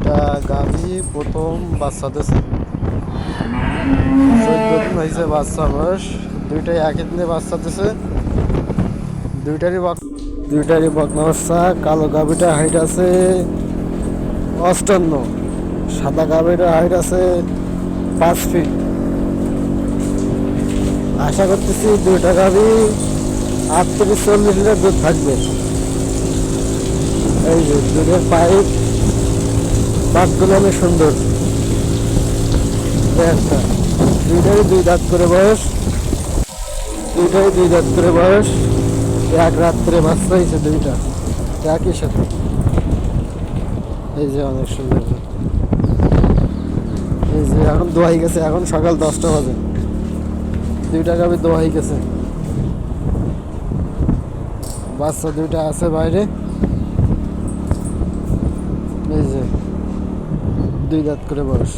দুইটা গাভী প্রথম বাচ্চা দিয়েছে। 14 দিন হয়েছে বাচ্চা বয়স। দুইটাই একই দিনে বাচ্চা দিছে। দুইটারই বকনা বাচ্চা। কালো গাভীটা হাইট আছে 58, সাদা গাভীটা হাইট আছে 5 ফিট। আশা করতেছি দুইটা গাভী 38-40 লিটার দুধ থাকবে। এই যে দুধের পাইপ বাঘগুলো অনেক সুন্দর। একটা দুইটারই 2 দাঁত করে বয়স, এক রাত্রে বাচ্চা হয়েছে দুইটা একই সাথে। এই যে অনেক সুন্দর। এই যে এখন দোয়াই গেছে, এখন সকাল 10টা বাজে, দুইটা গাভী দোয়াই গেছে। বাচ্চা দুইটা আছে বাইরে। এই যে 2 দাঁত করে বয়স।